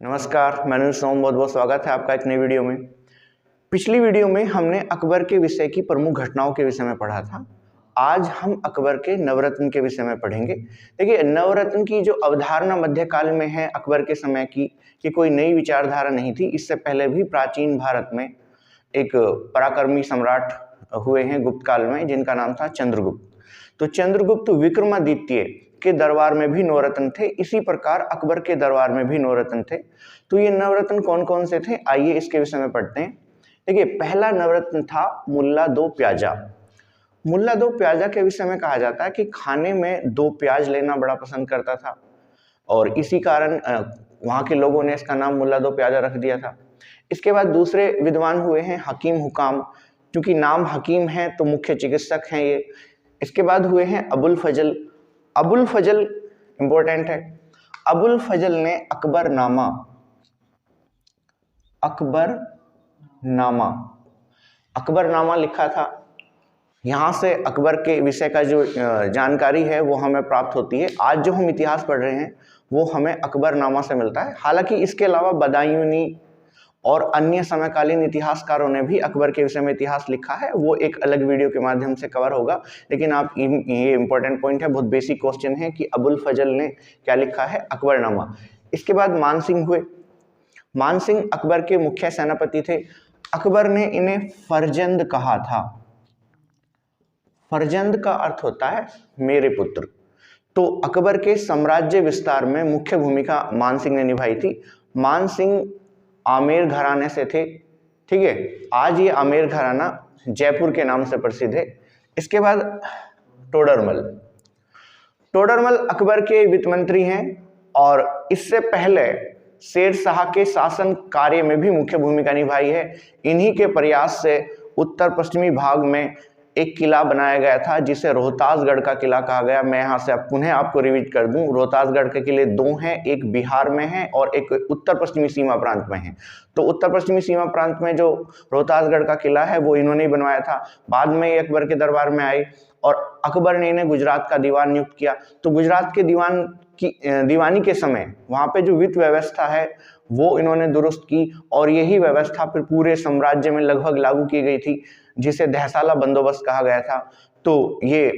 नमस्कार, मैं अनुज सोम, बहुत बहुत स्वागत है आपका एक नई वीडियो में। पिछली वीडियो में हमने अकबर के विषय की प्रमुख घटनाओं के विषय में पढ़ा था। आज हम अकबर के नवरत्न के विषय में पढ़ेंगे। देखिए, नवरत्न की जो अवधारणा मध्यकाल में है अकबर के समय की, कि कोई नई विचारधारा नहीं थी। इससे पहले भी प्राचीन भारत में एक पराक्रमी सम्राट हुए हैं गुप्त काल में, जिनका नाम था चंद्रगुप्त। तो चंद्रगुप्त विक्रमादित्य के दरबार में भी नवरत्न थे, इसी प्रकार अकबर के दरबार में भी नवरत्न थे। तो ये नवरत्न कौन कौन से थे, आइए इसके विषय में पढ़ते हैं। देखिए, पहला नवरत्न था मुल्ला दो प्याजा। मुल्ला दो प्याजा के विषय में कहा जाता है कि खाने में दो प्याज लेना बड़ा पसंद करता था, और इसी कारण वहाँ के लोगों ने इसका नाम मुल्ला दो प्याजा रख दिया था। इसके बाद दूसरे विद्वान हुए हैं हकीम हुकाम, क्योंकि नाम हकीम है तो मुख्य चिकित्सक हैं ये। इसके बाद हुए हैं अबुल फजल। अबुल फजल इंपॉर्टेंट है। अबुल फजल ने अकबरनामा लिखा था। यहाँ से अकबर के विषय का जो जानकारी है वो हमें प्राप्त होती है। आज जो हम इतिहास पढ़ रहे हैं वो हमें अकबरनामा से मिलता है। हालांकि इसके अलावा बदायूनी और अन्य समकालीन इतिहासकारों ने भी अकबर के विषय में इतिहास लिखा है, वो एक अलग वीडियो के माध्यम से कवर होगा। लेकिन आप ये इंपॉर्टेंट पॉइंट है, बहुत बेसिक क्वेश्चन है कि अबुल फजल ने क्या लिखा है, अकबरनामा। इसके बाद मानसिंह हुए। मानसिंह अकबर के मुख्य सेनापति थे। अकबर ने इन्हें फरजंद कहा था। फरजंद का अर्थ होता है मेरे पुत्र। तो अकबर के साम्राज्य विस्तार में मुख्य भूमिका मानसिंह ने निभाई थी। मानसिंह आमेर घराने से थे, ठीक है। आज ये आमेर घराना जयपुर के नाम से प्रसिद्ध है। इसके बाद टोडरमल। टोडरमल अकबर के वित्त मंत्री हैं, और इससे पहले शेर शाह के शासन कार्य में भी मुख्य भूमिका निभाई है। इन्हीं के प्रयास से उत्तर पश्चिमी भाग में एक किला बनाया गया था जिसे रोहतासगढ़ का किला कहा गया। मैं यहाँ से पुनः आपको रिवीट कर दूं, रोहतासगढ़ के किले दो हैं, एक बिहार में है और एक उत्तर पश्चिमी सीमा प्रांत में है। तो उत्तर पश्चिमी सीमा प्रांत में जो रोहतासगढ़ का किला है वो इन्होंने ही बनवाया था। बाद में ये अकबर के दरबार में आए और अकबर ने इन्हें गुजरात का दीवान नियुक्त किया। तो गुजरात के दीवानी के समय वहाँ पे जो वित्त व्यवस्था है वो इन्होंने दुरुस्त की, और यही व्यवस्था फिर पूरे साम्राज्य में लगभग लागू की गई थी, जिसे दहसाला बंदोबस्त कहा गया था। तो ये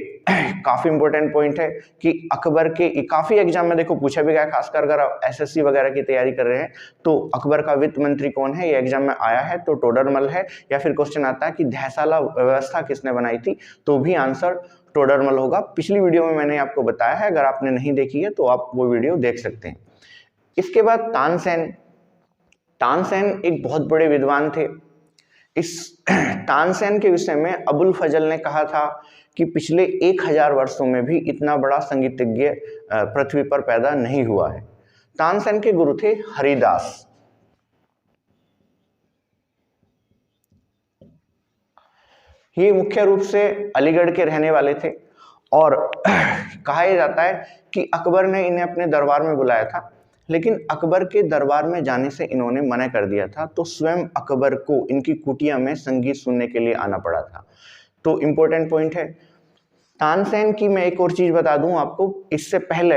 काफी इंपॉर्टेंट पॉइंट है कि अकबर के काफी एग्जाम में देखो पूछा भी गया, खासकर अगर आप एसएससी वगैरह की तैयारी कर रहे हैं तो अकबर का वित्त मंत्री कौन है, ये एग्जाम में आया है तो टोडरमल है। या फिर क्वेश्चन आता है कि दहसाला व्यवस्था किसने बनाई थी, तो भी आंसर टोडरमल होगा। पिछली वीडियो में मैंने आपको बताया है, अगर आपने नहीं देखी है तो आप वो वीडियो देख सकते हैं। इसके बाद तानसेन। तानसेन एक बहुत बड़े विद्वान थे। इस तानसेन के विषय में अबुल फजल ने कहा था कि पिछले 1000 वर्षों में भी इतना बड़ा संगीतज्ञ पृथ्वी पर पैदा नहीं हुआ है। तानसेन के गुरु थे हरिदास। ये मुख्य रूप से अलीगढ़ के रहने वाले थे, और कहा जाता है कि अकबर ने इन्हें अपने दरबार में बुलाया था, लेकिन अकबर के दरबार में जाने से इन्होंने मना कर दिया था। तो स्वयं अकबर को इनकी कुटिया में संगीत सुनने के लिए आना पड़ा था। तो इम्पोर्टेंट पॉइंट है। तानसेन की मैं एक और चीज बता दूं आपको, इससे पहले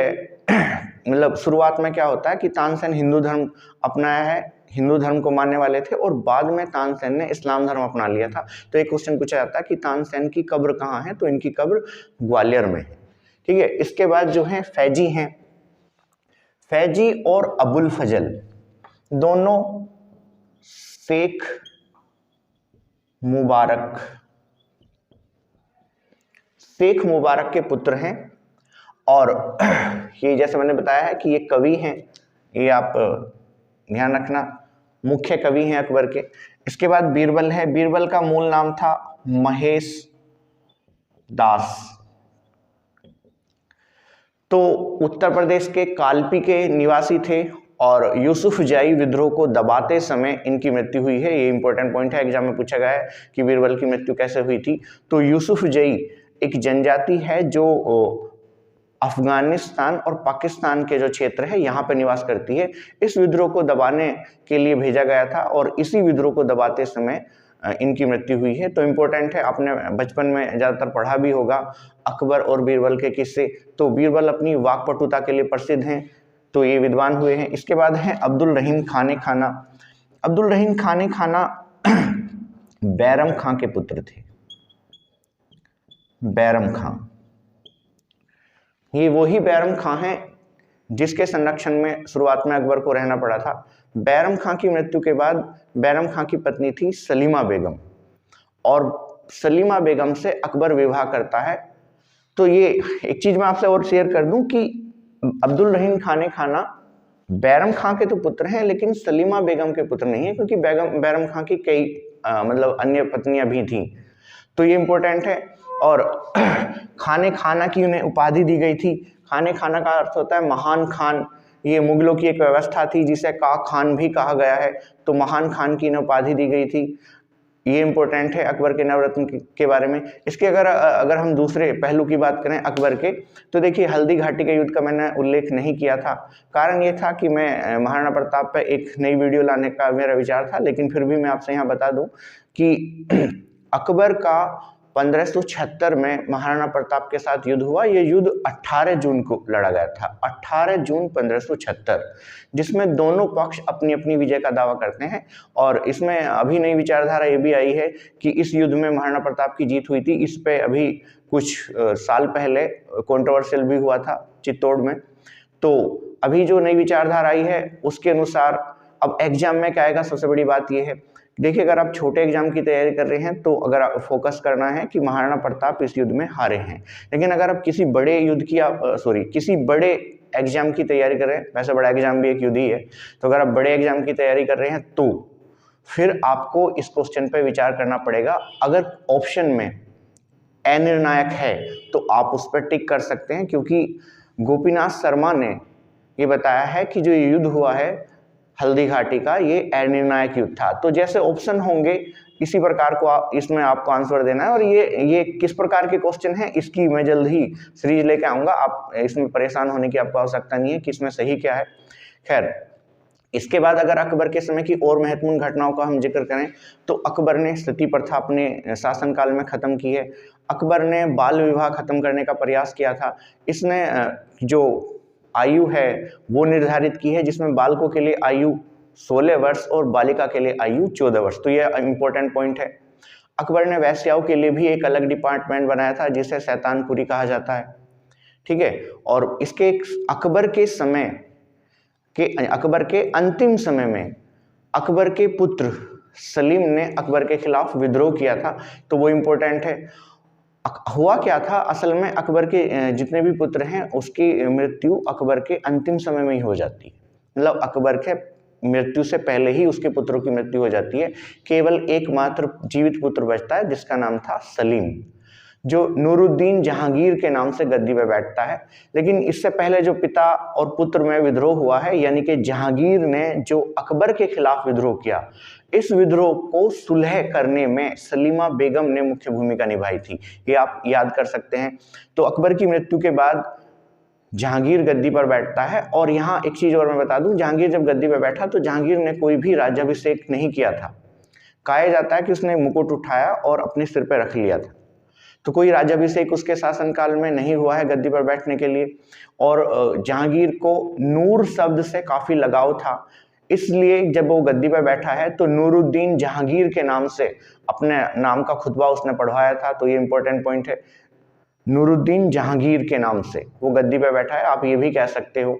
मतलब शुरुआत में क्या होता है कि तानसेन हिंदू धर्म अपनाया है, हिंदू धर्म को मानने वाले थे, और बाद में तानसेन ने इस्लाम धर्म अपना लिया था। तो एक क्वेश्चन पूछा जाता है कि तानसेन की कब्र कहाँ है, तो इनकी कब्र ग्वालियर में है, ठीक है। इसके बाद जो है फैजी हैं। फैजी और अबुल फजल दोनों शेख मुबारक के पुत्र हैं, और ये जैसे मैंने बताया है कि ये कवि हैं, ये आप ध्यान रखना, मुख्य कवि हैं अकबर के। इसके बाद बीरबल है। बीरबल का मूल नाम था महेश दास। तो उत्तर प्रदेश के कालपी के निवासी थे, और यूसुफजई विद्रोह को दबाते समय इनकी मृत्यु हुई है। ये इंपॉर्टेंट पॉइंट है, एग्जाम में पूछा गया है कि बीरबल की मृत्यु कैसे हुई थी। तो यूसुफजई एक जनजाति है जो अफगानिस्तान और पाकिस्तान के जो क्षेत्र है यहाँ पे निवास करती है। इस विद्रोह को दबाने के लिए भेजा गया था, और इसी विद्रोह को दबाते समय इनकी मृत्यु हुई है। तो इम्पोर्टेंट है, आपने बचपन में ज़्यादातर पढ़ा भी होगा अकबर और बीरबल के किस्से। तो बीरबल अपनी वाकपटुता के लिए प्रसिद्ध हैं, तो ये विद्वान हुए हैं। इसके बाद है अब्दुल रहीम खाने खाना। अब्दुल रहीम खाने खाना बैरम खां के पुत्र थे। बैरम खां, ये वही बैरम खां हैं जिसके संरक्षण में शुरुआत में अकबर को रहना पड़ा था। बैरम खां की मृत्यु के बाद बैरम खां की पत्नी थी सलीमा बेगम, और सलीमा बेगम से अकबर विवाह करता है। तो ये एक चीज मैं आपसे और शेयर कर दूं कि अब्दुल रहीम खाने खाना बैरम खां के तो पुत्र हैं, लेकिन सलीमा बेगम के पुत्र नहीं है, क्योंकि बैरम खां की कई मतलब अन्य पत्नियां भी थीं। तो ये इंपॉर्टेंट है। और खाने खाना की उन्हें उपाधि दी गई थी। खाने खाना का अर्थ होता है महान खान। ये मुगलों की एक व्यवस्था थी जिसे का खान भी कहा गया है, तो महान खान की इन्हें उपाधि दी गई थी। ये इंपॉर्टेंट है अकबर के नवरत्न के बारे में। इसके अगर हम दूसरे पहलू की बात करें अकबर के, तो देखिए हल्दी घाटी के युद्ध का मैंने उल्लेख नहीं किया था। कारण ये था कि मैं महाराणा प्रताप पर एक नई वीडियो लाने का मेरा विचार था, लेकिन फिर भी मैं आपसे यहाँ बता दूं कि अकबर का 1576 में महाराणा प्रताप के साथ युद्ध हुआ। ये युद्ध 18 जून को लड़ा गया था, 18 जून 1576, जिसमें दोनों पक्ष अपनी अपनी विजय का दावा करते हैं। और इसमें अभी नई विचारधारा ये भी आई है कि इस युद्ध में महाराणा प्रताप की जीत हुई थी। इस पे अभी कुछ साल पहले कंट्रोवर्शियल भी हुआ था चित्तौड़ में। तो अभी जो नई विचारधारा आई है उसके अनुसार अब एग्जाम में क्या आएगा, सबसे बड़ी बात यह है, देखिए अगर आप छोटे एग्जाम की तैयारी कर रहे हैं तो अगर आप फोकस करना है कि महाराणा प्रताप इस युद्ध में हारे हैं। लेकिन अगर आप किसी बड़े युद्ध की किसी बड़े एग्जाम की तैयारी कर रहे हैं, वैसे बड़ा एग्जाम भी एक युद्ध ही है, तो अगर आप बड़े एग्जाम की तैयारी कर रहे हैं तो फिर आपको इस क्वेश्चन पे विचार करना पड़ेगा। अगर ऑप्शन में अनिर्णायक है तो आप उस पर टिक कर सकते हैं, क्योंकि गोपीनाथ शर्मा ने ये बताया है कि जो युद्ध हुआ है हल्दी घाटी का, ये अनिर्णायक युद्ध था। तो जैसे ऑप्शन होंगे इसी प्रकार को इसमें आपको आंसर देना है। और ये किस प्रकार के क्वेश्चन हैं इसकी मैं जल्द ही सीरीज लेके आऊंगा, आप इसमें परेशान होने की आपको आवश्यकता नहीं है कि इसमें सही क्या है। खैर, इसके बाद अगर अकबर के समय की और महत्वपूर्ण घटनाओं का हम जिक्र करें तो अकबर ने सती प्रथा अपने शासनकाल में खत्म की है। अकबर ने बाल विवाह खत्म करने का प्रयास किया था। इसने जो आयु है वो निर्धारित की है, जिसमें बालकों के लिए आयु 16 वर्ष और बालिका के लिए आयु 14 वर्ष। तो यह इंपॉर्टेंट पॉइंट है। अकबर ने वैश्याओं के लिए भी एक अलग डिपार्टमेंट बनाया था जिसे शैतानपुरी कहा जाता है, ठीक है। और इसके अकबर के अंतिम समय में अकबर के पुत्र सलीम ने अकबर के खिलाफ विद्रोह किया था, तो वो इंपॉर्टेंट है। हुआ क्या था, असल में अकबर के जितने भी पुत्र हैं उसकी मृत्यु अकबर के अंतिम समय में ही हो जाती है। मतलब अकबर के मृत्यु से पहले ही उसके पुत्रों की मृत्यु हो जाती है। केवल एकमात्र जीवित पुत्र बचता है जिसका नाम था सलीम, जो नूरुद्दीन जहांगीर के नाम से गद्दी पर बैठता है। लेकिन इससे पहले जो पिता और पुत्र में विद्रोह हुआ है, यानी कि जहांगीर ने जो अकबर के खिलाफ विद्रोह किया, इस विद्रोह को सुलह करने में सलीमा बेगम ने मुख्य भूमिका निभाई थी। ये आप याद कर सकते हैं। तो अकबर की मृत्यु के बाद जहांगीर गद्दी पर बैठता है। और यहाँ एक चीज और मैं बता दूं, जहांगीर जब गद्दी पर बैठा तो जहांगीर ने कोई भी राज्याभिषेक नहीं किया था। कहा जाता है कि उसने मुकुट उठाया और अपने सिर पर रख लिया था। तो कोई राज्याभिषेक उसके शासनकाल में नहीं हुआ है गद्दी पर बैठने के लिए। और जहांगीर को नूर शब्द से काफी लगाव था, इसलिए जब वो गद्दी पर बैठा है तो नूरुद्दीन जहांगीर के नाम से अपने नाम का खुतबा उसने पढ़वाया था। तो ये इंपॉर्टेंट पॉइंट है, नूरुद्दीन जहांगीर के नाम से वो गद्दी पर बैठा है। आप ये भी कह सकते हो,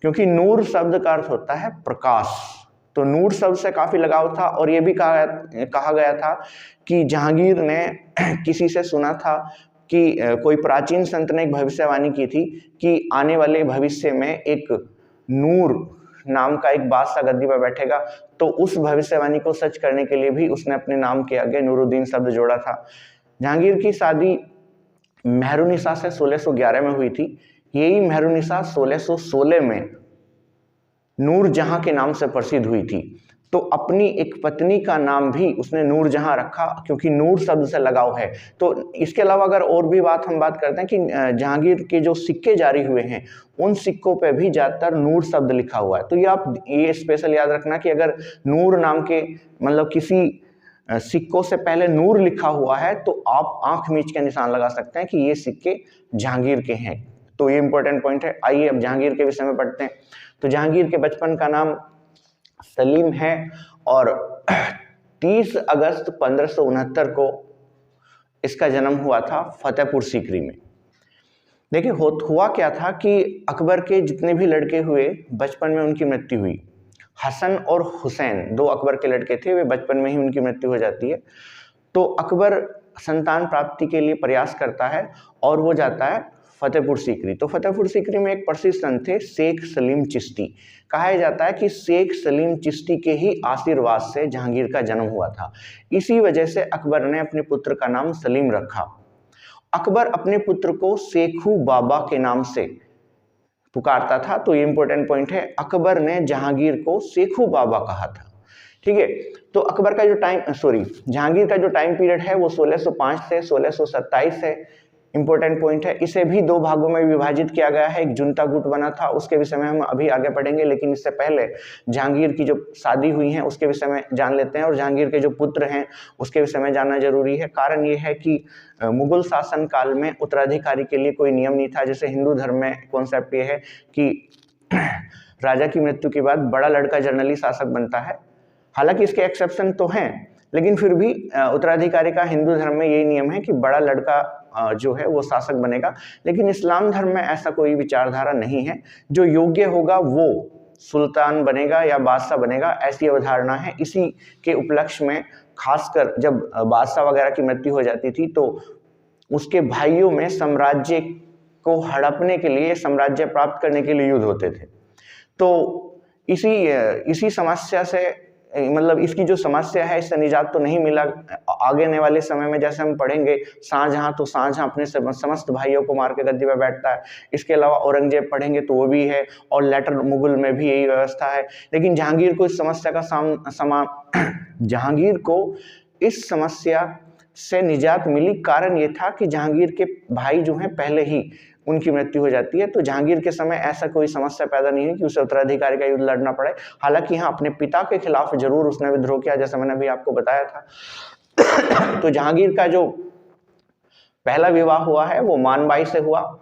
क्योंकि नूर शब्द का अर्थ होता है प्रकाश, तो नूर शब्द से काफी लगाव था। और ये भी कहा गया था कि जहांगीर ने किसी से सुना था कि कोई प्राचीन संत ने एक भविष्यवाणी की थी कि आने वाले भविष्य में एक नूर नाम का एक बादशाह गद्दी पर बैठेगा। तो उस भविष्यवाणी को सच करने के लिए भी उसने अपने नाम के आगे नूरुद्दीन शब्द जोड़ा था। जहांगीर की शादी मेहरुनिसा से 1611 में हुई थी। यही मेहरुनिसा 1616 में नूरजहां के नाम से प्रसिद्ध हुई थी। तो अपनी एक पत्नी का नाम भी उसने नूरजहां रखा, क्योंकि नूर शब्द से लगाव है। तो इसके अलावा अगर और भी हम बात करते हैं कि जहांगीर के जो सिक्के जारी हुए हैं उन सिक्कों पे भी ज्यादातर नूर शब्द लिखा हुआ है। तो ये आप ये स्पेशल याद रखना कि अगर नूर नाम के मतलब किसी सिक्कों से पहले नूर लिखा हुआ है तो आप आंख मीच के निशान लगा सकते हैं कि ये सिक्के जहांगीर के हैं। तो ये इंपॉर्टेंट पॉइंट है। आइए अब जहांगीर के विषय में पढ़ते हैं। तो जहांगीर के बचपन का नाम सलीम है और 30 अगस्त 1569 को इसका जन्म हुआ था फतेहपुर सीकरी में। देखिए हुआ क्या था कि अकबर के जितने भी लड़के हुए बचपन में उनकी मृत्यु हुई। हसन और हुसैन 2 अकबर के लड़के थे, वे बचपन में ही उनकी मृत्यु हो जाती है। तो अकबर संतान प्राप्ति के लिए प्रयास करता है और वो जाता है फतेहपुर सीकरी। तो फतेहपुर सीकरी में एक प्रसिद्ध संत थे शेख सलीम चिश्ती। कहा जाता है कि शेख सलीम चिश्ती के ही आशीर्वाद से जहांगीर का जन्म हुआ था। इसी वजह से अकबर ने अपने पुत्र का नाम सलीम रखा। अकबर अपने पुत्र को शेखू बाबा के नाम से पुकारता था। तो ये इंपॉर्टेंट पॉइंट है, अकबर ने जहांगीर को शेखू बाबा कहा था। ठीक है, तो अकबर का जो जहांगीर का जो टाइम पीरियड है वो 1605 से 1627 है। इंपॉर्टेंट पॉइंट है। इसे भी 2 भागों में विभाजित किया गया है। एक जुनता गुट बना था, उसके विषय में हम अभी आगे पढ़ेंगे, लेकिन इससे पहले जहांगीर की जो शादी हुई है उसके विषय में जान लेते हैं और जहांगीर के जो पुत्र हैं उसके विषय में जानना जरूरी है। कारण ये है कि मुगल शासन काल में उत्तराधिकारी के लिए कोई नियम नहीं था। जैसे हिंदू धर्म में कॉन्सेप्ट ये है कि राजा की मृत्यु के बाद बड़ा लड़का जनरली शासक बनता है। हालांकि इसके एक्सेप्शन तो हैं, लेकिन फिर भी उत्तराधिकारी का हिंदू धर्म में यही नियम है कि बड़ा लड़का जो है वो शासक बनेगा। लेकिन इस्लाम धर्म में ऐसा कोई विचारधारा नहीं है। जो योग्य होगा वो सुल्तान बनेगा या बादशाह बनेगा, ऐसी अवधारणा है। इसी के उपलक्ष्य में खासकर जब बादशाह वगैरह की मृत्यु हो जाती थी तो उसके भाइयों में साम्राज्य को हड़पने के लिए, साम्राज्य प्राप्त करने के लिए युद्ध होते थे। तो इसी समस्या से, मतलब इसकी जो समस्या है इससे निजात तो नहीं मिला। आगे आने वाले समय में जैसे हम पढ़ेंगे शाहजहां, तो शाहजहां अपने समस्त भाइयों को मार के गद्दी पर बैठता है। इसके अलावा औरंगजेब पढ़ेंगे तो वो भी है, और लेटर मुगल में भी यही व्यवस्था है। लेकिन जहांगीर को इस समस्या का जहांगीर को इस समस्या से निजात मिली। कारण ये था कि जहांगीर के भाई जो हैं पहले ही उनकी मृत्यु हो जाती है। तो जहांगीर के समय ऐसा कोई समस्या पैदा नहीं है कि उसे उत्तराधिकारी का युद्ध लड़ना पड़े। हालांकि हाँ, अपने पिता के खिलाफ जरूर उसने विद्रोह किया, जैसा मैंने अभी आपको बताया था। तो जहांगीर का जो पहला विवाह हुआ है वो मानबाई से हुआ।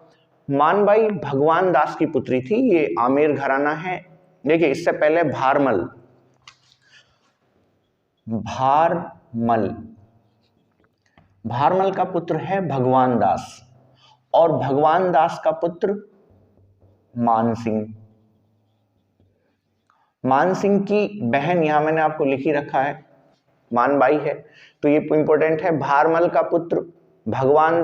मानबाई भगवान दास की पुत्री थी। ये आमेर घराना है। देखिए इससे पहले भारमल का पुत्र है भगवान दास, और भगवान दास का पुत्र मानसिंह की बहन यहां मैंने आपको लिखी रखा है, मानबाई है। तो ये इंपॉर्टेंट है। भारमल का पुत्र भगवान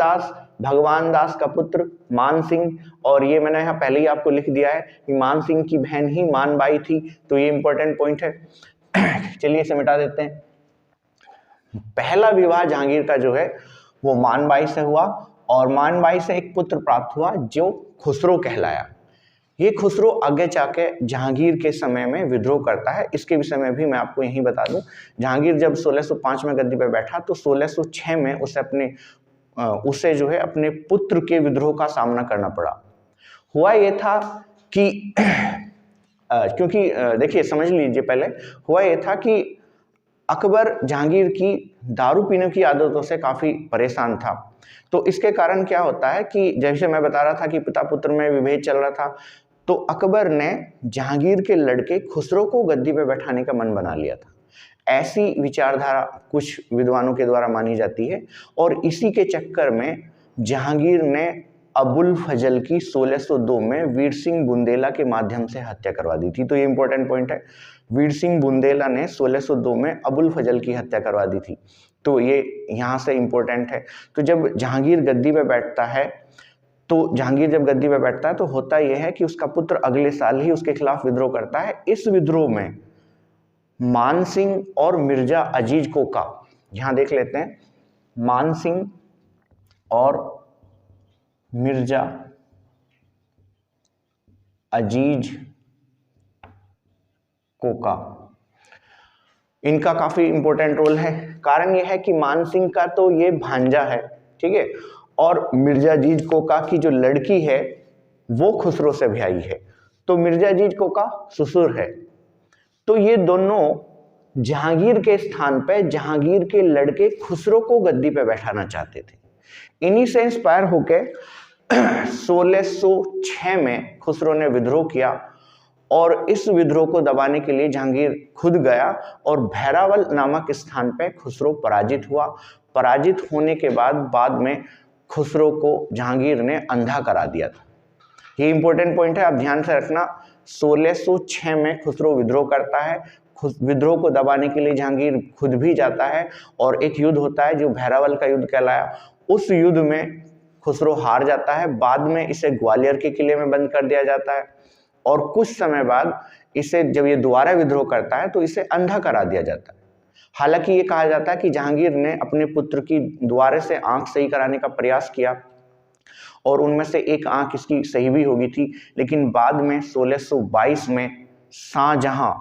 दास का पुत्र मानसिंह, और ये मैंने यहाँ पहले ही आपको लिख दिया है कि मानसिंह की बहन ही मानबाई थी। तो ये इंपॉर्टेंट पॉइंट है। चलिए इसे मिटा देते हैं। पहला विवाह जहांगीर का जो है वो मानबाई से हुआ, और मानबाई से एक पुत्र प्राप्त हुआ जो खुसरो कहलाया। ये खुसरो आगे जाके जहांगीर के समय में विद्रोह करता है। इसके विषय में भी मैं आपको यही बता दूं, जहांगीर जब 1605 में गद्दी पर बैठा तो 1606 में उसे जो है अपने पुत्र के विद्रोह का सामना करना पड़ा। हुआ ये था कि क्योंकि देखिए समझ लीजिए, पहले हुआ ये था कि अकबर जहांगीर की दारू पीने की आदतों से काफी परेशान था। तो इसके कारण क्या होता है कि जैसे मैं बता रहा था कि पिता पुत्र में विभेद चल रहा था, तो अकबर ने जहांगीर के लड़के खुसरो को गद्दी पे बैठाने का मन बना लिया था। ऐसी विचारधारा कुछ विद्वानों के द्वारा मानी जाती है, और इसी के चक्कर में जहांगीर ने अबुल फजल की 1602 में वीर सिंह बुंदेला के माध्यम से हत्या करवा दी थी। तो ये इंपॉर्टेंट पॉइंट है। वीर सिंह बुंदेला ने 1602 में अबुल फजल की हत्या करवा दी थी। तो ये यहाँ से इंपॉर्टेंट है। तो जब जहांगीर गद्दी पे बैठता है तो होता यह है कि उसका पुत्र अगले साल ही उसके खिलाफ विद्रोह करता है। इस विद्रोह में मानसिंह और मिर्जा अजीज कोका, यहां देख लेते हैं, मानसिंह और मिर्जा अजीज कोका, इनका काफी इंपॉर्टेंट रोल है। कारण यह है कि मानसिंह का तो ये भांजा है, ठीक है, और मिर्जा अजीज कोका की जो लड़की है वो खुसरो से ब्याही है। तो मिर्जा अजीज कोका ससुर है। तो ये दोनों जहांगीर के स्थान पे जहांगीर के लड़के खुसरो को गद्दी पे बैठाना चाहते थे। इन्हीं से इंस्पायर होकर 1606 में खुसरो ने विद्रोह किया और इस विद्रोह को दबाने के लिए जहांगीर खुद गया और भैरावल नामक स्थान पे खुसरो पराजित हुआ। पराजित होने के बाद में खुसरो को जहांगीर ने अंधा करा दिया था। ये इंपॉर्टेंट पॉइंट है, आप ध्यान से रखना। 1606 में खुसरो विद्रोह करता है, विद्रोह को दबाने के लिए जहांगीर खुद भी जाता है और एक युद्ध होता है जो भैरावल का युद्ध कहलाया। उस युद्ध में खुसरो हार जाता है, बाद में इसे ग्वालियर के किले में बंद कर दिया जाता है और कुछ समय बाद इसे, जब ये दोबारा विद्रोह करता है तो इसे अंधा करा दिया जाता है। हालांकि ये कहा जाता है कि जहांगीर ने अपने पुत्र की दोबारा से आंख सही कराने का प्रयास किया और उनमें से एक आंख इसकी सही भी होगी थी, लेकिन बाद में 1622 में शाहजहां,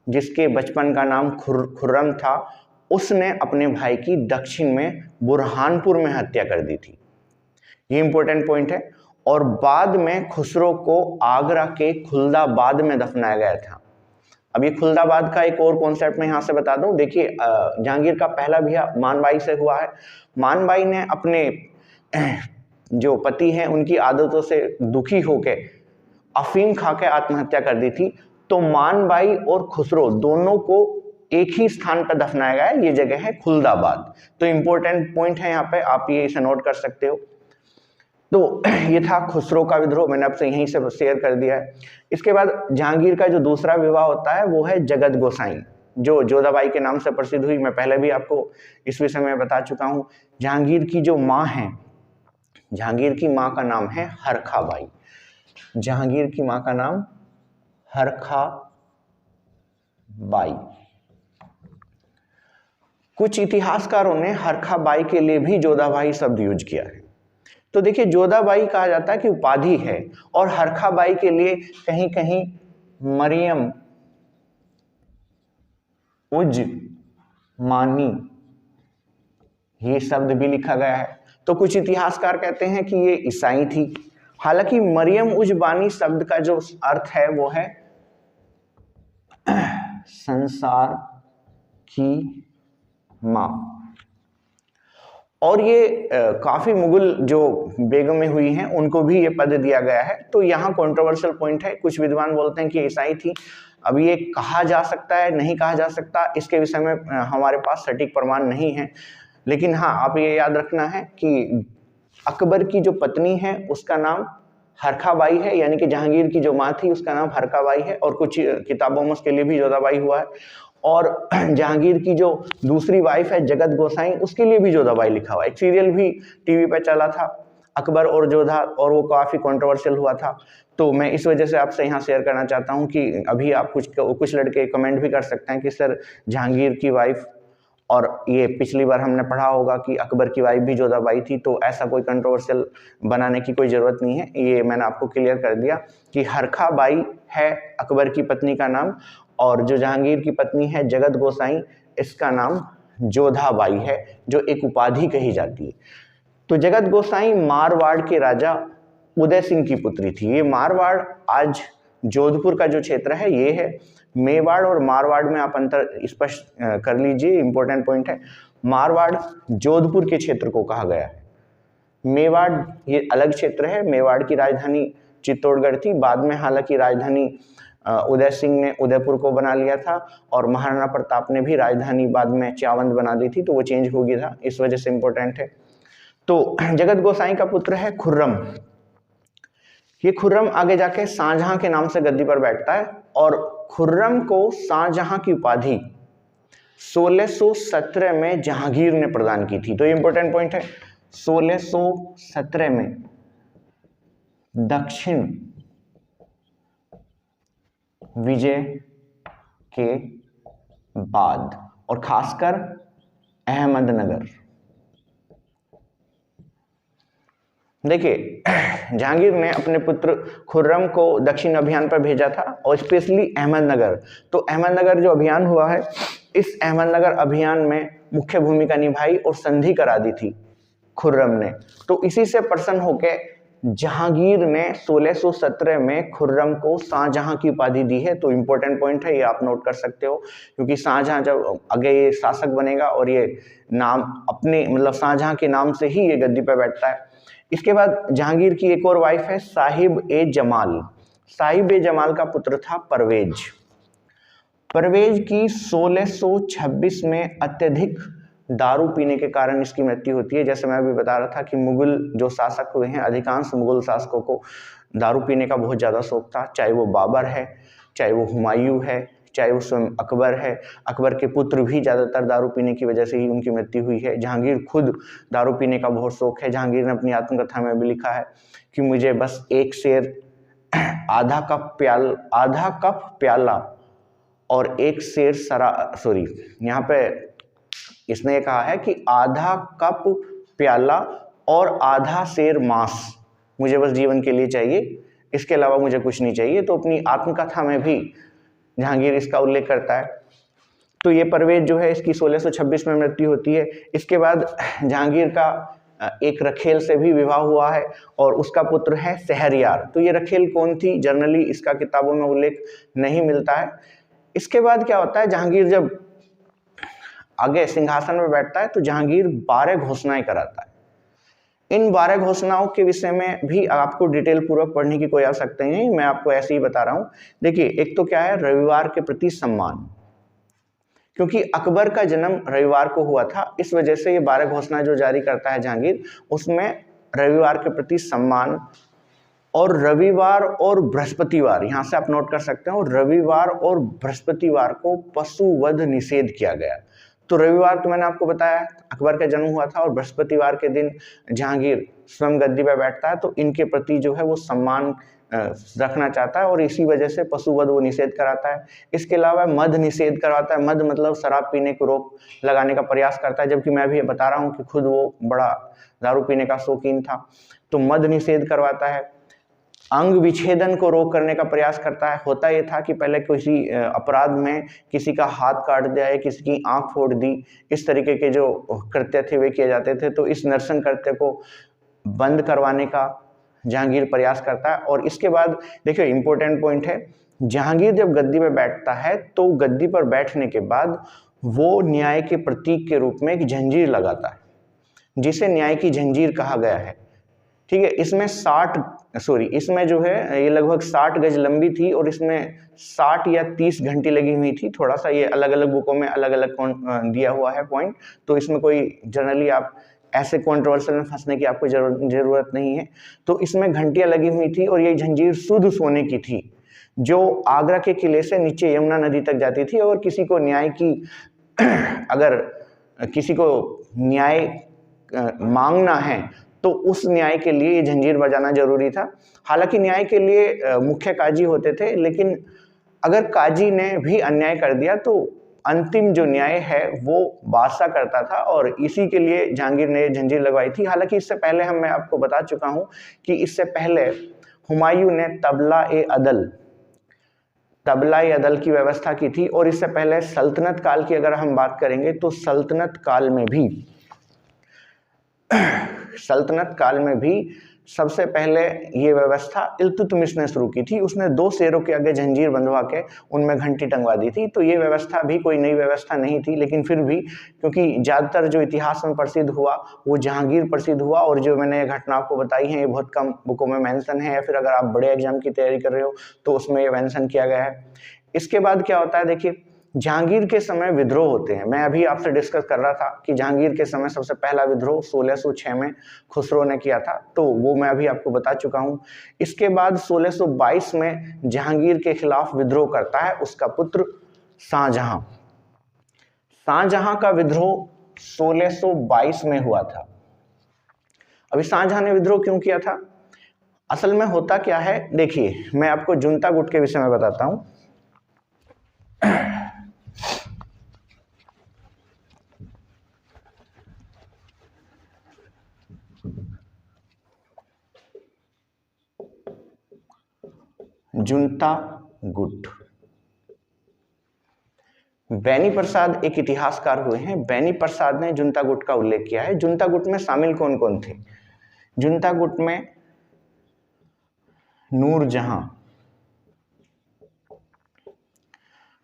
जिसके बचपन का नाम खुर्रम था, उसने अपने भाई की दक्षिण में बुरहानपुर में हत्या कर दी थी। ये इंपॉर्टेंट पॉइंट है। और बाद में खुसरो को आगरा के खुलदाबाद में दफनाया गया था। अब ये खुलदाबाद का एक और कॉन्सेप्ट मैं यहाँ से बता दूं। देखिए, जहांगीर का पहला ब्याह मानबाई से हुआ है। मानबाई ने अपने जो पति हैं उनकी आदतों से दुखी होके अफीम खा के आत्महत्या कर दी थी। तो मानबाई और खुसरो दोनों को एक ही स्थान पर दफनाया गया है, ये जगह है खुलदाबाद। तो इंपॉर्टेंट पॉइंट है यहाँ पे, आप ये इसे नोट कर सकते हो। तो ये था खुसरो का विद्रोह, मैंने आपसे यहीं से शेयर कर दिया है। इसके बाद जहांगीर का जो दूसरा विवाह होता है वो है जगत गोसाई, जो जोधाबाई के नाम से प्रसिद्ध हुई। मैं पहले भी आपको इस विषय में बता चुका हूँ। जहांगीर की जो माँ है, जहांगीर की माँ का नाम है हरखा बाई। जहांगीर की माँ का नाम हरखा बाई। कुछ इतिहासकारों ने हरखा बाई के लिए भी जोधाबाई शब्द यूज किया है। तो देखिए, जोधाबाई कहा जाता है कि उपाधि है और हरखा बाई के लिए कहीं कहीं मरियम उज मानी ये शब्द भी लिखा गया है। तो कुछ इतिहासकार कहते हैं कि ये ईसाई थी। हालांकि मरियम उज बानी शब्द का जो अर्थ है वो है संसार की मां। और ये काफी मुगल जो बेगमें हुई हैं उनको भी ये पद दिया गया है। तो यहाँ कंट्रोवर्शियल पॉइंट है। कुछ विद्वान बोलते हैं कि ईसाई थी। अब ये कहा जा सकता है, नहीं कहा जा सकता, इसके विषय में हमारे पास सटीक प्रमाण नहीं है। लेकिन हाँ, आप ये याद रखना है कि अकबर की जो पत्नी है उसका नाम हरखा बाई है, यानी कि जहांगीर की जो माँ थी उसका नाम हरखा बाई है। और कुछ किताबों में उसके लिए भी जोधाबाई हुआ है। और जहांगीर की जो दूसरी वाइफ है जगत गोसाई, उसके लिए भी जोधाबाई लिखा हुआ है। एक सीरियल भी टीवी पे चला था, अकबर और जोधा, और वो काफ़ी कंट्रोवर्शियल हुआ था। तो मैं इस वजह से आपसे यहाँ शेयर करना चाहता हूँ कि अभी आप कुछ लड़के कमेंट भी कर सकते हैं कि सर जहांगीर की वाइफ, और ये पिछली बार हमने पढ़ा होगा कि अकबर की वाइफ भी जोधाबाई थी। तो ऐसा कोई कंट्रोवर्शियल बनाने की कोई ज़रूरत नहीं है। ये मैंने आपको क्लियर कर दिया कि हरखा बाई है अकबर की पत्नी का नाम, और जो जहांगीर की पत्नी है जगत गोसाई, इसका नाम जोधाबाई है, जो एक उपाधि कही जाती है। तो जगत गोसाई मारवाड़ के राजा उदय सिंह की पुत्री थी। ये मारवाड़ आज जोधपुर का जो क्षेत्र है ये है। मेवाड़ और मारवाड़ में आप अंतर स्पष्ट कर लीजिए, इंपॉर्टेंट पॉइंट है। मारवाड़ जोधपुर के क्षेत्र को कहा गया है। मेवाड़ ये अलग क्षेत्र है। मेवाड़ की राजधानी चित्तौड़गढ़ थी। बाद में हालांकि राजधानी उदय सिंह ने उदयपुर को बना लिया था, और महाराणा प्रताप ने भी राजधानी बाद में चावंद बना दी थी, तो वो चेंज हो गया था, इस वजह से इंपॉर्टेंट है। तो जगत गोसाई का पुत्र है खुर्रम। ये खुर्रम आगे जाके शाहजहां के नाम से गद्दी पर बैठता है, और खुर्रम को शाहजहां की उपाधि 1617 में जहांगीर ने प्रदान की थी। तो ये इंपॉर्टेंट पॉइंट है। 1617 में दक्षिण विजय के बाद, और खासकर अहमदनगर। देखिए, जहांगीर ने अपने पुत्र खुर्रम को दक्षिण अभियान पर भेजा था, और स्पेशली अहमदनगर। तो अहमदनगर जो अभियान हुआ है, इस अहमदनगर अभियान में मुख्य भूमिका निभाई और संधि करा दी थी खुर्रम ने। तो इसी से प्रसन्न होकर जहांगीर ने 1617 में खुर्रम को शाहजहां की उपाधि दी है। तो इंपॉर्टेंट पॉइंट है, ये आप नोट कर सकते हो, क्योंकि शाहजहां जब आगे ये शासक बनेगा और ये नाम अपने मतलब शाहजहां के नाम से ही ये गद्दी पर बैठता है। इसके बाद जहांगीर की एक और वाइफ है साहिब ए जमाल। साहिब ए जमाल का पुत्र था परवेज। परवेज की 1626 में अत्यधिक दारू पीने के कारण इसकी मृत्यु होती है। जैसे मैं अभी बता रहा था कि मुगल जो शासक हुए हैं, अधिकांश मुगल शासकों को दारू पीने का बहुत ज़्यादा शौक था, चाहे वो बाबर है, चाहे वो हुमायूं है, चाहे वो स्वयं अकबर है। अकबर के पुत्र भी ज़्यादातर दारू पीने की वजह से ही उनकी मृत्यु हुई है। जहांगीर खुद दारू पीने का बहुत शौक है। जहांगीर ने अपनी आत्मकथा में भी लिखा है कि मुझे बस एक शेर, आधा कप प्याला और एक शेर यहाँ पे इसने ये कहा है कि आधा कप प्याला और आधा शेर मांस मुझे बस जीवन के लिए चाहिए, इसके अलावा मुझे कुछ नहीं चाहिए। तो अपनी आत्मकथा में भी जहांगीर इसका उल्लेख करता है। तो ये परवेज जो है इसकी 1626 में मृत्यु होती है। इसके बाद जहांगीर का एक रखेल से भी विवाह हुआ है और उसका पुत्र है शहरयार। तो ये रखेल कौन थी, जनरली इसका किताबों में उल्लेख नहीं मिलता है। इसके बाद क्या होता है, जहांगीर जब आगे सिंहासन में बैठता है तो जहांगीर 12 घोषणाएं कराता है। इन 12 घोषणाओं के विषय में भी आपको डिटेल पूर्वक पढ़ने की कोई आवश्यकता नहीं, मैं आपको ऐसे ही बता रहा हूं। देखिए, एक तो क्या है, रविवार के प्रति सम्मान, क्योंकि अकबर का जन्म रविवार को हुआ था, इस वजह से ये 12 घोषणाएं जो जारी करता है जहांगीर, उसमें रविवार के प्रति सम्मान और रविवार और बृहस्पतिवार, यहाँ से आप नोट कर सकते हो, रविवार और बृहस्पतिवार को पशुवध निषेध किया गया। तो रविवार तो मैंने आपको बताया अकबर का जन्म हुआ था और बृहस्पतिवार के दिन जहांगीर स्वयं गद्दी पर बैठता है, तो इनके प्रति जो है वो सम्मान रखना चाहता है और इसी वजह से पशुवध वो निषेध कराता है। इसके अलावा मद निषेध करवाता है। मद मतलब शराब पीने को रोक लगाने का प्रयास करता है, जबकि मैं भी बता रहा हूँ कि खुद वो बड़ा दारू पीने का शौकीन था। तो मद निषेध करवाता है। अंग विच्छेदन को रोक करने का प्रयास करता है। होता यह था कि पहले किसी अपराध में किसी का हाथ काट दिया या किसी की आंख फोड़ दी, इस तरीके के जो कृत्य थे वे किए जाते थे। तो इस नरसंग कृत्य को बंद करवाने का जहांगीर प्रयास करता है। और इसके बाद देखिए, इंपॉर्टेंट पॉइंट है, जहांगीर जब गद्दी पर बैठता है तो गद्दी पर बैठने के बाद वो न्याय के प्रतीक के रूप में एक जंजीर लगाता है, जिसे न्याय की जंजीर कहा गया है। ठीक है, इसमें जो है ये लगभग 60 गज लंबी थी और इसमें 60 या 30 घंटी लगी हुई थी। थोड़ा सा ये अलग अलग बुकों में अलग अलग दिया हुआ है पॉइंट, तो इसमें कोई जनरली आप ऐसे कंट्रोवर्शियल में फंसने की आपको जरूरत नहीं है। तो इसमें घंटियां लगी हुई थी और ये जंजीर शुद्ध सोने की थी, जो आगरा के किले से नीचे यमुना नदी तक जाती थी। और किसी को न्याय की अगर किसी को न्याय मांगना है तो उस न्याय के लिए ये जंजीर बजाना जरूरी था। हालांकि न्याय के लिए मुख्य काजी होते थे, लेकिन अगर काजी ने भी अन्याय कर दिया तो अंतिम जो न्याय है वो बादशाह करता था, और इसी के लिए जहांगीर ने जंजीर लगवाई थी। हालांकि इससे पहले मैं आपको बता चुका हूं कि इससे पहले हुमायूं ने तबला ए अदल की व्यवस्था की थी। और इससे पहले सल्तनत काल की अगर हम बात करेंगे तो सल्तनत काल में भी सबसे पहले ये व्यवस्था इल्तुतमिश ने शुरू की थी। उसने 2 शेरों के आगे जंजीर बंधवा के उनमें घंटी टंगवा दी थी। तो ये व्यवस्था भी कोई नई व्यवस्था नहीं थी, लेकिन फिर भी क्योंकि ज़्यादातर जो इतिहास में प्रसिद्ध हुआ वो जहांगीर प्रसिद्ध हुआ, और जो मैंने घटना आपको बताई है ये बहुत कम बुकों में मेंशन है, या फिर अगर आप बड़े एग्जाम की तैयारी कर रहे हो तो उसमें ये मेंशन किया गया है। इसके बाद क्या होता है, देखिए, जहांगीर के समय विद्रोह होते हैं। मैं अभी आपसे डिस्कस कर रहा था कि जहांगीर के समय सबसे पहला विद्रोह 1606 में खुसरो ने किया था, तो वो मैं अभी आपको बता चुका हूं। इसके बाद 1622 में जहांगीर के खिलाफ विद्रोह करता है उसका पुत्र शाहजहां। शाहजहां का विद्रोह 1622 में हुआ था। अभी शाहजहां ने विद्रोह क्यों किया था, असल में होता क्या है, देखिए मैं आपको जुनता गुट के विषय में बताता हूं। जुनता गुट, बैनी प्रसाद एक इतिहासकार हुए हैं। बैनी प्रसाद ने जुनता गुट का उल्लेख किया है। जुनता गुट में शामिल कौन कौन थे? जुनता गुट में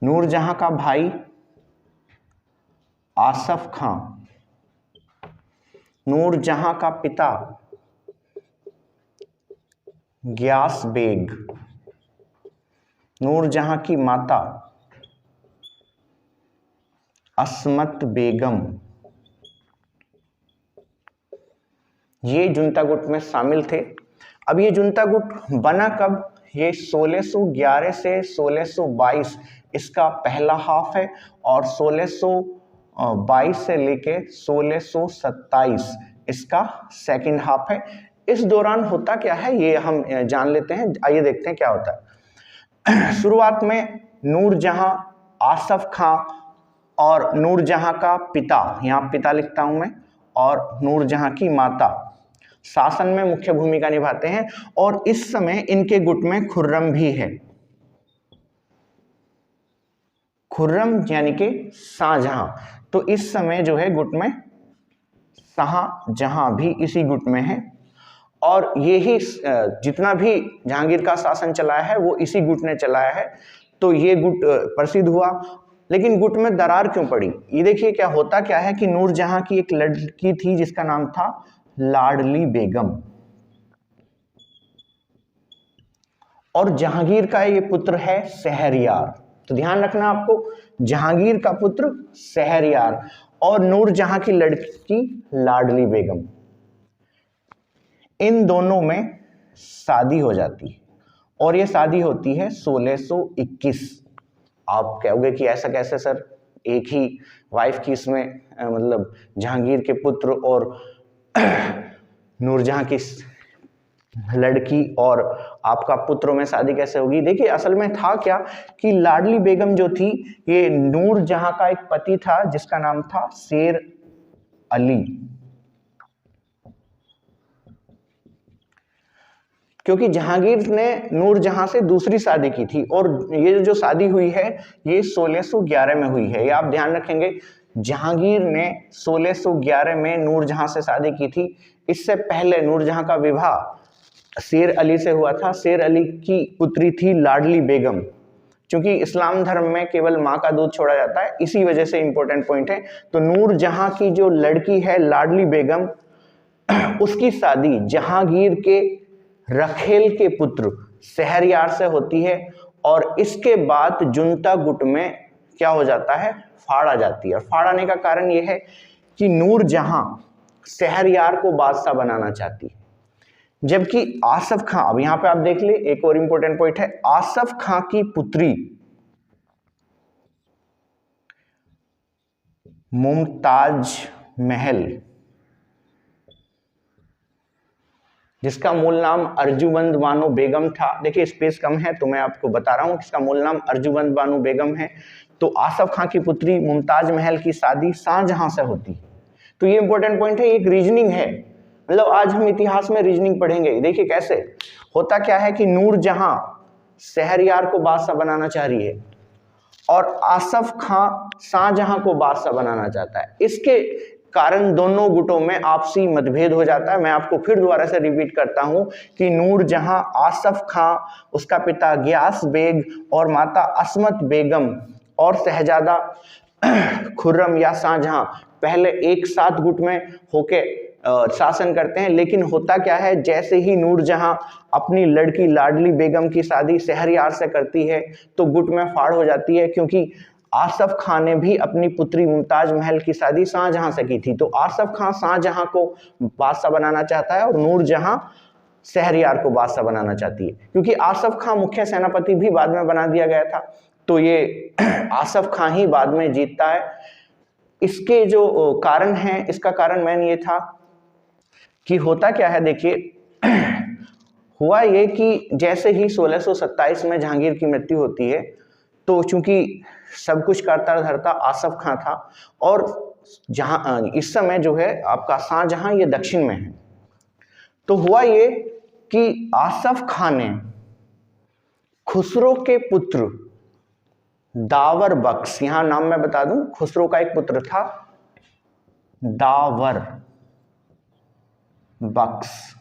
नूरजहां का भाई आसफ खां, नूरजहां का पिता गियास बेग, नूरजहां की माता असमत बेगम, ये जुनता गुट में शामिल थे। अब ये जुनता गुट बना कब? ये 1611 से 1622 इसका पहला हाफ है, और 1622 से लेके 1627 इसका सेकंड हाफ है। इस दौरान होता क्या है ये हम जान लेते हैं। आइए देखते हैं क्या होता है। शुरुआत में नूरजहां, आसफ खां और नूरजहां का पिता, यहाँ पिता लिखता हूं मैं, और नूरजहां की माता शासन में मुख्य भूमिका निभाते हैं। और इस समय इनके गुट में खुर्रम भी है। खुर्रम यानी कि शाहजहां। तो इस समय जो है गुट में शाहजहां भी इसी गुट में है, और ये ही जितना भी जहांगीर का शासन चलाया है वो इसी गुट ने चलाया है। तो ये गुट प्रसिद्ध हुआ। लेकिन गुट में दरार क्यों पड़ी? ये देखिए क्या होता क्या है कि नूरजहां की एक लड़की थी जिसका नाम था लाडली बेगम, और जहांगीर का ये पुत्र है शहरयार। तो ध्यान रखना आपको, जहांगीर का पुत्र शहरयार और नूरजहां की लड़की लाडली बेगम, इन दोनों में शादी हो जाती है। और ये शादी होती है 1621। आप कहोगे कि ऐसा कैसे सर, एक ही वाइफ की इसमें मतलब जहांगीर के पुत्र और नूरजहां की लड़की और आपका पुत्रों में शादी कैसे होगी? देखिए असल में था क्या कि लाडली बेगम जो थी ये नूरजहां का एक पति था जिसका नाम था शेर अली। क्योंकि जहांगीर ने नूरजहां से दूसरी शादी की थी, और ये जो शादी हुई है ये 1611 में हुई है। ये आप ध्यान रखेंगे, जहांगीर ने 1611 में नूरजहां से शादी की थी। इससे पहले नूरजहां का विवाह शेर अली से हुआ था। शेर अली की पुत्री थी लाडली बेगम। क्योंकि इस्लाम धर्म में केवल माँ का दूध छोड़ा जाता है, इसी वजह से इंपॉर्टेंट पॉइंट है। तो नूरजहां की जो लड़की है लाडली बेगम, उसकी शादी जहांगीर के रखेल के पुत्र शहरयार से होती है। और इसके बाद जुनता गुट में क्या हो जाता है? फाड़ आ जाती है। और फाड़ आने का कारण यह है कि नूरजहां शहरयार को बादशाह बनाना चाहती है, जबकि आसफ खां, अब यहां पे आप देख ले एक और इंपॉर्टेंट पॉइंट है, आसफ खां की पुत्री मुमताज महल, जिसका मूल नाम अर्जुमंद बानो बेगम था। देखिए स्पेस कम है तो मैं आपको बता रहा हूं कि इसका मूल नाम अर्जुमंद बानो बेगम है। तो आसफ खां की पुत्री मुमताज महल की शादी शाहजहां से होती। तो ये इंपॉर्टेंट पॉइंट है, एक रीजनिंग है, मतलब आज हम इतिहास में रीजनिंग पढ़ेंगे। देखिए कैसे होता क्या है कि नूरजहां शहरयार को बादशाह बनाना चाह रही है और आसफ खां शाहजहां को बादशाह बनाना चाहता है। इसके कारण दोनों गुटों में आपसी मतभेद हो जाता है। मैं आपको फिर दोबारा से रिपीट करता हूं कि नूरजहां, आसफ खां, उसका पिता गियास बेग और माता असमत बेगम और शहजादा खुर्रम या शाहजहां पहले एक साथ गुट में होके शासन करते हैं। लेकिन होता क्या है, जैसे ही नूरजहां अपनी लड़की लाडली बेगम की शादी शहरयार से करती है तो गुट में फाड़ हो जाती है, क्योंकि आसफ खां ने भी अपनी पुत्री मुमताज महल की शादी शाहजहां से की थी। तो आसफ खां शाहजहां को बादशाह बनाना चाहता है और नूरजहां शहरयार को बादशाह बनाना चाहती है। क्योंकि आसफ खां मुख्य सेनापति भी बाद में बना दिया गया था, तो ये आसफ खां ही बाद में जीतता है। इसके जो कारण है, इसका कारण मैन ये था कि होता क्या है, देखिए हुआ ये कि जैसे ही 1627 में जहांगीर की मृत्यु होती है, तो चूंकि सब कुछ करता धरता आसफ खां था, और जहां इस समय जो है आपका शाहजहां ये दक्षिण में है। तो हुआ ये कि आसफ खां ने खुसरो के पुत्र दावर बख्श, यहां नाम मैं बता दूं, खुसरो का एक पुत्र था दावर बख्श।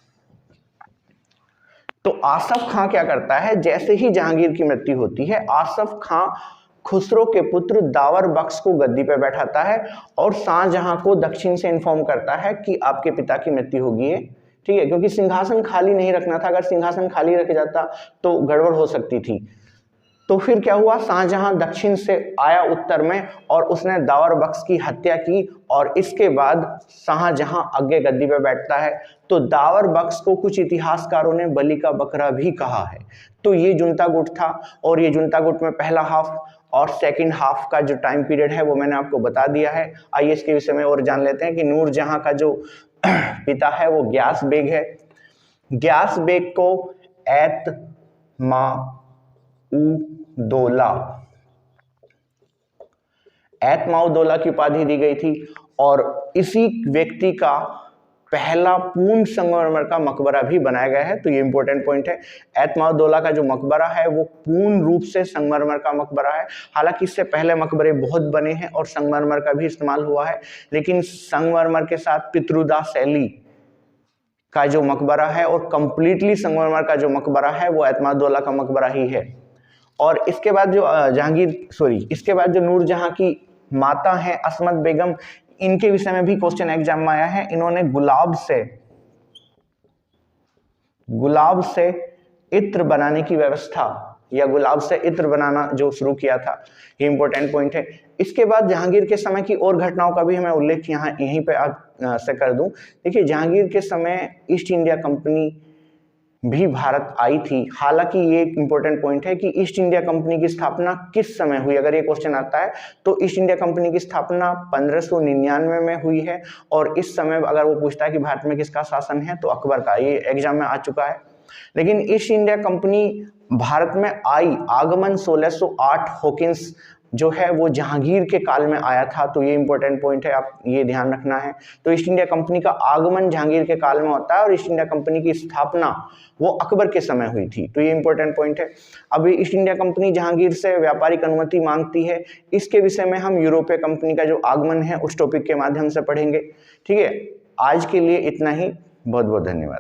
तो आसफ खां क्या करता है, जैसे ही जहांगीर की मृत्यु होती है आसफ खां खुसरो के पुत्र दावर बख्श को गद्दी पे बैठाता है और शाहजहां को दक्षिण से इन्फॉर्म करता है कि आपके पिता की मृत्यु होगी है, ठीक है, क्योंकि सिंहासन खाली नहीं रखना था, अगर सिंहासन खाली रख जाता तो गड़बड़ हो सकती थी। तो फिर क्या हुआ, शाहजहां दक्षिण से आया उत्तर में और उसने दावर बख्श की हत्या की और इसके बाद शाहजहां आगे गद्दी पे बैठता है। तो दावर बख्श को कुछ इतिहासकारों ने बलि का बकरा भी कहा है। तो ये जुनता गुट था और ये जुनता गुट में पहला हाफ और सेकंड हाफ का जो टाइम पीरियड है वो मैंने आपको बता दिया है। आइए इसके विषय में और जान लेते हैं कि नूरजहां का जो पिता है वो ग्यास बेग है। ग्यास बेग को एतमाउद्दौला की उपाधि दी गई थी और इसी व्यक्ति का पहला पूर्ण संगमरमर का मकबरा भी बनाया गया है। तो ये इंपॉर्टेंट पॉइंट है, एतमाउद्दौला का जो मकबरा है वो पूर्ण रूप से संगमरमर का मकबरा है। हालांकि इससे पहले मकबरे बहुत बने हैं और संगमरमर का भी इस्तेमाल हुआ है, लेकिन संगमरमर के साथ पितृदा शैली का जो मकबरा है और कंप्लीटली संगमरमर का जो मकबरा है वो एतमाउद्दौला का मकबरा ही है। और इसके बाद जो इसके बाद जो नूरजहां की माता है असमत बेगम, इनके विषय में भी क्वेश्चन एग्जाम में आया है। इन्होंने गुलाब से इत्र बनाने की व्यवस्था या गुलाब से इत्र बनाना जो शुरू किया था, ये इंपॉर्टेंट पॉइंट है। इसके बाद जहांगीर के समय की और घटनाओं का भी मैं उल्लेख यहीं पे आप से कर दूं। देखिए, जहांगीर के समय ईस्ट इंडिया कंपनी भी भारत आई थी। हालांकि ये एक इंपॉर्टेंट पॉइंट है कि ईस्ट इंडिया कंपनी की स्थापना किस समय हुई, अगर ये क्वेश्चन आता है तो ईस्ट इंडिया कंपनी की स्थापना 1599 में हुई है और इस समय अगर वो पूछता है कि भारत में किसका शासन है तो अकबर का, ये एग्जाम में आ चुका है। लेकिन ईस्ट इंडिया कंपनी भारत में आई, आगमन 1608 हॉकिंस जो है वो जहांगीर के काल में आया था। तो ये इंपॉर्टेंट पॉइंट है, आप ये ध्यान रखना है। तो ईस्ट इंडिया कंपनी का आगमन जहांगीर के काल में होता है और ईस्ट इंडिया कंपनी की स्थापना वो अकबर के समय हुई थी। तो ये इंपॉर्टेंट पॉइंट है। अब ईस्ट इंडिया कंपनी जहांगीर से व्यापारिक अनुमति मांगती है, इसके विषय में हम यूरोपीय कंपनी का जो आगमन है उस टॉपिक के माध्यम से पढ़ेंगे। ठीक है, आज के लिए इतना ही। बहुत बहुत धन्यवाद।